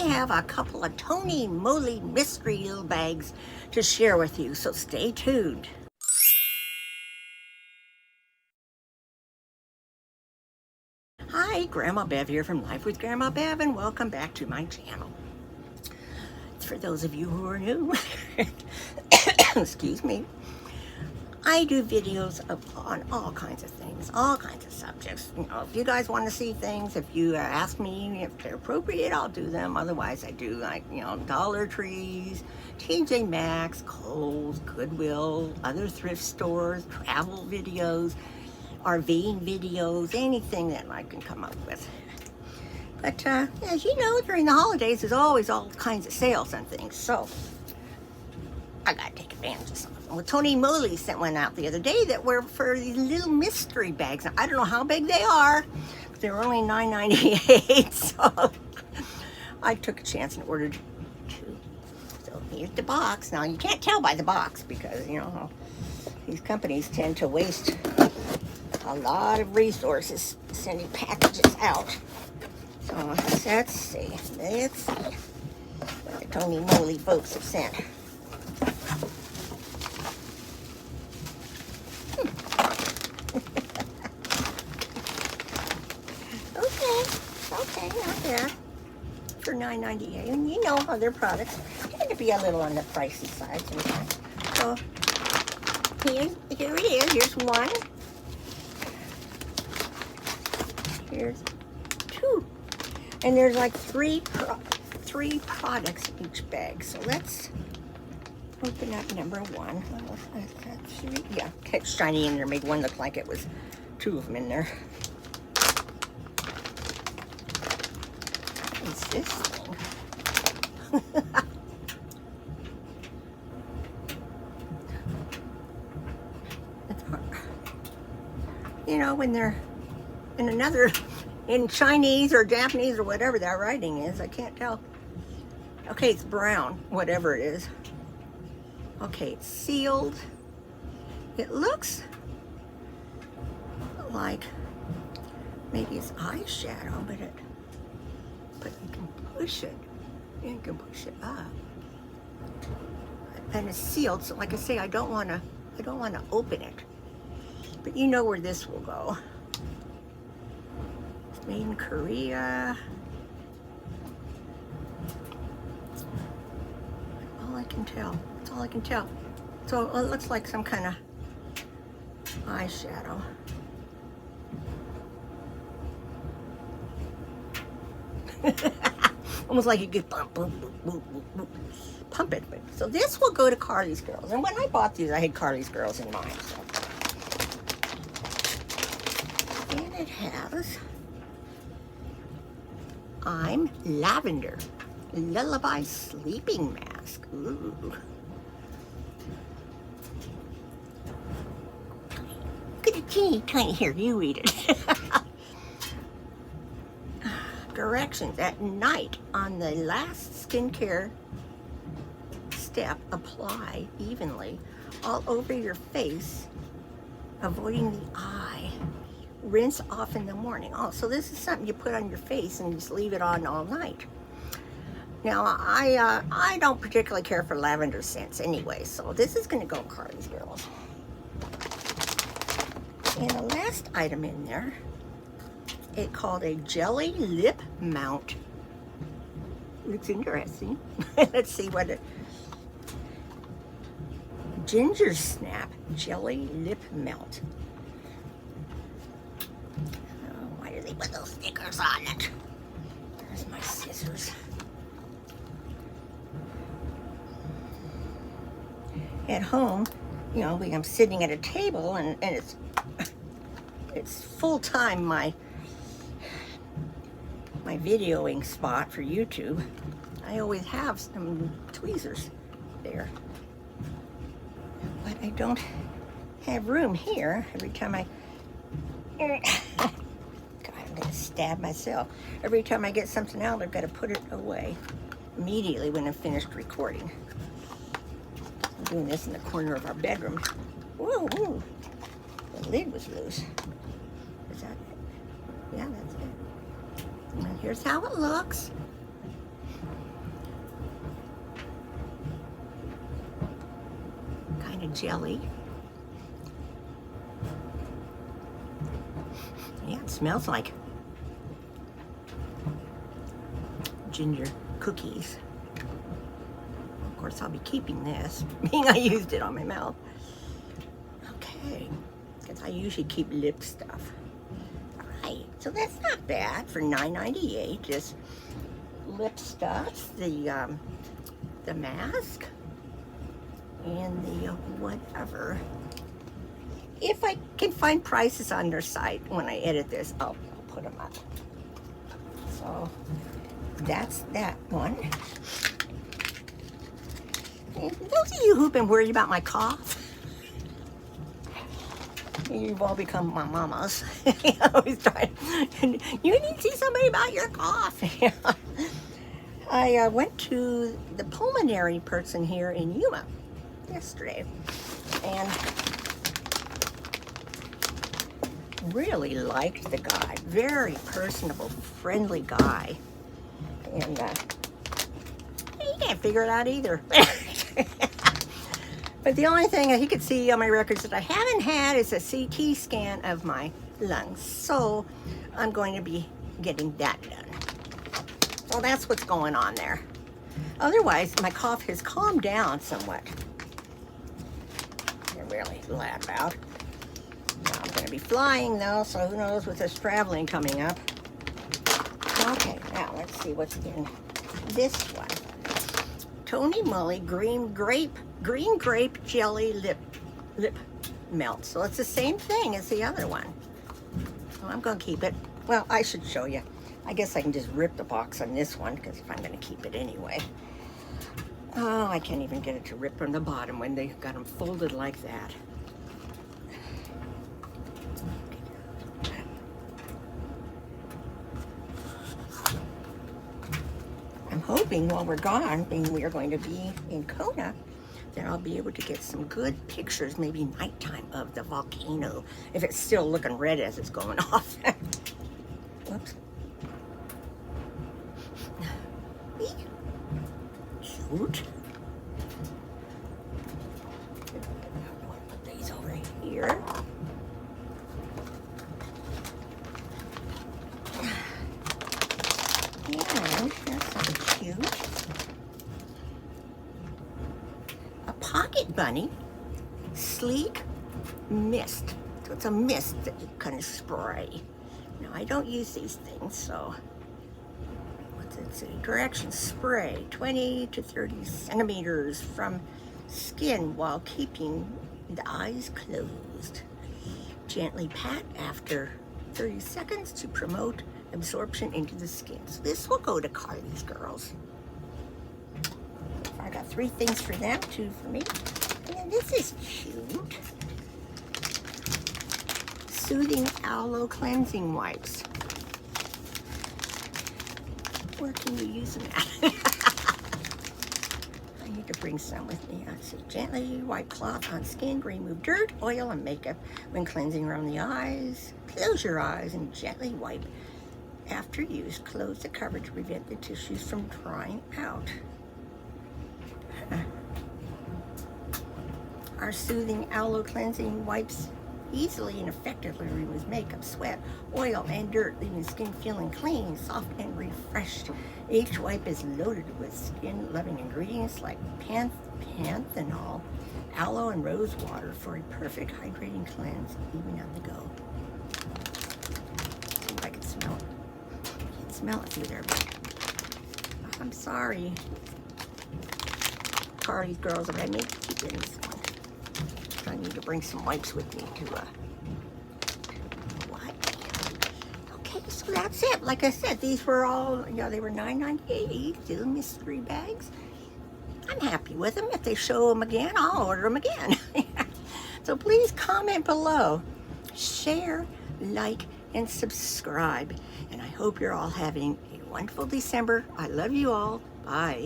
have a couple of Tony Moly mystery little bags to share with you, so stay tuned. Hi, Grandma Bev here from Life with Grandma Bev, and welcome back to my channel. For those of you who are new, excuse me, I do videos on all kinds of things, all kinds of subjects. You know, if you guys want to see things, if you ask me if they're appropriate, I'll do them. Otherwise, I do like, you know, Dollar Trees, TJ Maxx, Kohl's, Goodwill, other thrift stores, travel videos, RVing videos, anything that I can come up with. But as you know, during the holidays, there's always all kinds of sales and things. So I gotta take advantage of some of them. Well, Tony Moly sent one out the other day that were for these little mystery bags. Now, I don't know how big they are, but they were only $9.98, so I took a chance and ordered two. So here's the box. Now, you can't tell by the box because, you know, these companies tend to waste a lot of resources sending packages out. So let's see what the Tony Moly folks have sent. Okay, not bad for $9.98. And you know how their products tend to be a little on the pricey side sometimes. So here it is. Here's one. Here's two. And there's like three products in each bag. So let's open up number one. Yeah, it's shiny in there. Made one look like it was two of them in there. What is this thing? You know, when they're in Chinese or Japanese or whatever that writing is, I can't tell. Okay, it's brown, whatever it is. Okay, it's sealed. It looks like maybe it's eyeshadow, but you can push it. You can push it up, and it's sealed. So, like I say, I don't want to open it. But you know where this will go. It's made in Korea. All I can tell. That's all I can tell. So it looks like some kind of eyeshadow. Almost like you could pump it. So this will go to Carly's Girls. And when I bought these, I had Carly's Girls in mind. So. And it has I'm Lavender Lullaby Sleeping Mask. Ooh. Look at the teeny tiny, here, you read it. Directions at night on the last skincare step, apply evenly all over your face, avoiding the eye. Rinse off in the morning. Oh, so this is something you put on your face and just leave it on all night. Now, I don't particularly care for lavender scents anyway, so this is going to go Carly's Girls. And the last item in there, it called a jelly lip mount. Looks interesting. Let's see what it. Ginger Snap Jelly Lip Melt. Oh, why do they put those stickers on it? There's my scissors. At home, you know, I'm sitting at a table and it's full time my videoing spot for YouTube. I always have some tweezers there, but I don't have room here. Every time God, I'm gonna stab myself. Every time I get something out, I've got to put it away immediately when I'm finished recording. I'm doing this in the corner of our bedroom. Whoa, whoa. The lid was loose. Is that it? Yeah, that's it. And here's how it looks. of jelly. Yeah, it smells like ginger cookies. Of course, I'll be keeping this, being I used it on my mouth. Okay, because I usually keep lip stuff. All right, so that's not bad for $9.98. Just lip stuff, the mask, and the whatever. If I can find prices on their site when I edit this, I'll put them up. So that's that one. And those of you who've been worried about my cough, you've all become my mamas. I always try. You need to see somebody about your cough. I went to the pulmonary person here in Yuma yesterday, and really liked the guy. Very personable, friendly guy. And you can't figure it out either. But the only thing that he could see on my records that I haven't had is a CT scan of my lungs. So I'm going to be getting that done. So that's what's going on there. Otherwise, my cough has calmed down somewhat. They're really loud about. Now I'm going to be flying though, so who knows with this traveling coming up. Okay, now let's see what's in this one. Tony Moly green grape jelly lip melt. So it's the same thing as the other one. So I'm going to keep it. Well, I should show you. I guess I can just rip the box on this one, because if I'm going to keep it anyway. Oh, I can't even get it to rip from the bottom when they got them folded like that. I'm hoping while we're gone, being we are going to be in Kona, that I'll be able to get some good pictures, maybe nighttime, of the volcano, if it's still looking red as it's going off. Whoops. Cute. Put these over here. And here's something cute. A pocket bunny, sleek mist. So it's a mist that you kind of spray. Now I don't use these things, so what's it say? Directions: spray 20 to 30 centimeters from skin while keeping the eyes closed. Gently pat after 30 seconds to promote absorption into the skin. So this will go to Carly's girls. I got 3 things for them, 2 for me. And then this is cute. Soothing aloe cleansing wipes. Where can you use them at? I need to bring some with me. I see. Gently wipe cloth on skin, remove dirt, oil, and makeup when cleansing around the eyes. Close your eyes and gently wipe. After use, close the cover to prevent the tissues from drying out. Our soothing aloe cleansing wipes easily and effectively removes makeup, sweat, oil, and dirt, leaving skin feeling clean, soft, and refreshed. Each wipe is loaded with skin-loving ingredients like panthenol, aloe, and rose water for a perfect hydrating cleanse, even on the go. See if I can smell it. I can't smell it through there, but I'm sorry, Carly's girls, but I may keep it in this one. I need to bring some wipes with me to wipe. Okay, so that's it. Like I said, these were all, they were $9.98 each, little mystery bags. I'm happy with them. If they show them again, I'll order them again. So please comment below, share, like, and subscribe. And I hope you're all having a wonderful December. I love you all. Bye.